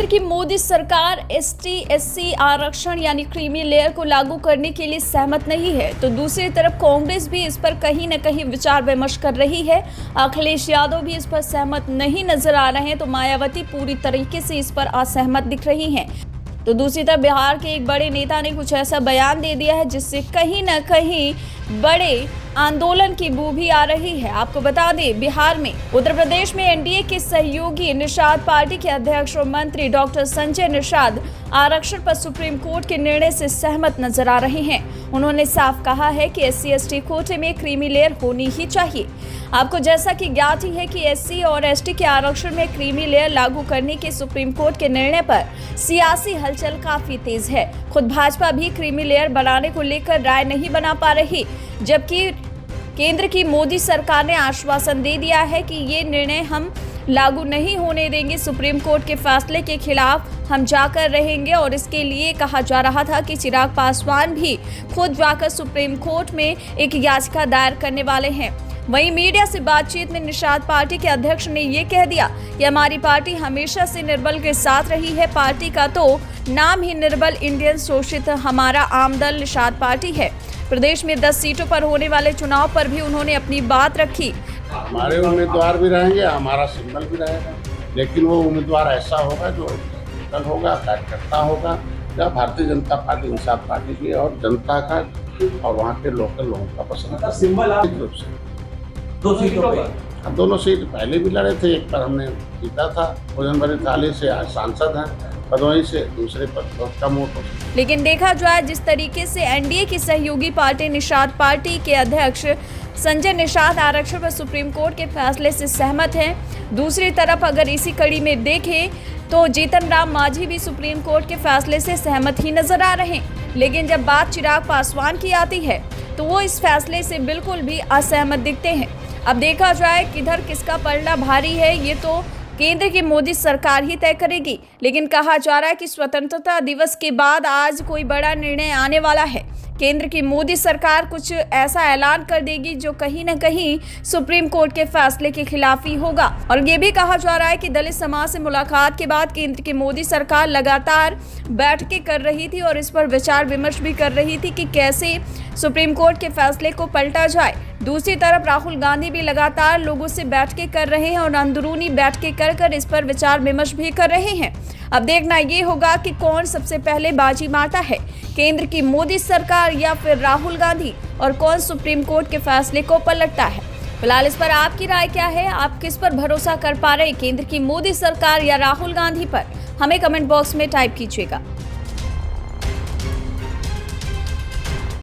केंद्र की मोदी सरकार एसटी एससी आरक्षण यानी क्रीमी लेयर को लागू करने के लिए सहमत नहीं है, तो दूसरी तरफ कांग्रेस भी इस पर कहीं न कहीं विचार विमर्श कर रही है। अखिलेश यादव भी इस पर सहमत नहीं नजर आ रहे हैं, तो मायावती पूरी तरीके से इस पर असहमत दिख रही हैं। तो दूसरी तरफ बिहार के एक बड़े नेता ने कुछ ऐसा बयान दे दिया है जिससे कहीं न कहीं बड़े आंदोलन की बू भी आ रही है। आपको बता दें, बिहार में उत्तर प्रदेश में एनडीए के सहयोगी निषाद पार्टी के अध्यक्ष और मंत्री डॉक्टर संजय निषाद आरक्षण पर सुप्रीम कोर्ट के निर्णय से सहमत नजर आ रहे हैं। उन्होंने साफ कहा है कि एससी एसटी कोटे में क्रीमी लेयर होनी ही चाहिए। आपको जैसा कि ज्ञात ही है कि एससी और एसटी के आरक्षण में क्रीमी लेयर लागू करने के सुप्रीम कोर्ट के निर्णय पर सियासी हलचल काफी तेज है। खुद भाजपा भी क्रीमी लेयर बनाने को लेकर राय नहीं बना पा रही, जबकि केंद्र की मोदी सरकार ने आश्वासन दे दिया है कि ये निर्णय हम लागू नहीं होने देंगे। सुप्रीम कोर्ट के फैसले के खिलाफ हम जाकर रहेंगे और इसके लिए कहा जा रहा था कि चिराग पासवान भी खुद जाकर सुप्रीम कोर्ट में एक याचिका दायर करने वाले हैं। वहीं मीडिया से बातचीत में निषाद पार्टी के अध्यक्ष ने ये कह दिया कि हमारी पार्टी हमेशा से निर्बल के साथ रही है। पार्टी का तो नाम ही निर्बल इंडियन शोषित हमारा आमदल निषाद पार्टी है। प्रदेश में 10 सीटों पर होने वाले चुनाव पर भी उन्होंने अपनी बात रखी। हमारे उम्मीदवार भी रहेंगे, हमारा सिंबल भी रहेगा, लेकिन वो उम्मीदवार ऐसा होगा जो लोकल होगा, कार्यकर्ता होगा, या भारतीय जनता पार्टी निषाद पार्टी की और जनता का और वहाँ के लोकल लोगों का पसंद सिंबल रूप से 2 सीटों पे। दोनों सीट पहले भी लड़े थे, एक पर हमने जीता था भोजनभरी थाली से, आज सांसद हैं भदोही से, दूसरे पर बहुत कम वोट। लेकिन देखा जाए जिस तरीके से एनडीए की सहयोगी पार्टी निषाद पार्टी के अध्यक्ष संजय निषाद आरक्षण पर सुप्रीम कोर्ट के फैसले से सहमत हैं, दूसरी तरफ अगर इसी कड़ी में देखें तो जीतन राम मांझी भी सुप्रीम कोर्ट के फैसले से सहमत ही नजर आ रहे हैं। लेकिन जब बात चिराग पासवान की आती है तो वो इस फैसले से बिल्कुल भी असहमत दिखते हैं। अब देखा जाए किधर किसका पलड़ा भारी है, ये तो केंद्र की मोदी सरकार ही तय करेगी। लेकिन कहा जा रहा है कि स्वतंत्रता दिवस के बाद आज कोई बड़ा निर्णय आने वाला है। केंद्र की मोदी सरकार कुछ ऐसा ऐलान कर देगी जो कहीं न कहीं सुप्रीम कोर्ट के फैसले के खिलाफ ही होगा। और ये भी कहा जा रहा है कि दलित समाज से मुलाकात के बाद केंद्र की मोदी सरकार लगातार बैठकें कर रही थी और इस पर विचार विमर्श भी कर रही थी कि कैसे सुप्रीम कोर्ट के फैसले को पलटा जाए। दूसरी तरफ राहुल गांधी भी लगातार लोगों से बैठकें कर रहे हैं और अंदरूनी बैठकें कर इस पर विचार विमर्श भी कर रहे हैं। अब देखना ये होगा कि कौन सबसे पहले बाजी मारता है, केंद्र की मोदी सरकार या फिर राहुल गांधी, और कौन सुप्रीम कोर्ट के फैसले को पलटता है। फिलहाल इस पर आपकी राय क्या है? आप किस पर भरोसा कर पा रहे, केंद्र की मोदी सरकार या राहुल गांधी पर? हमें कमेंट बॉक्स में टाइप कीजिएगा।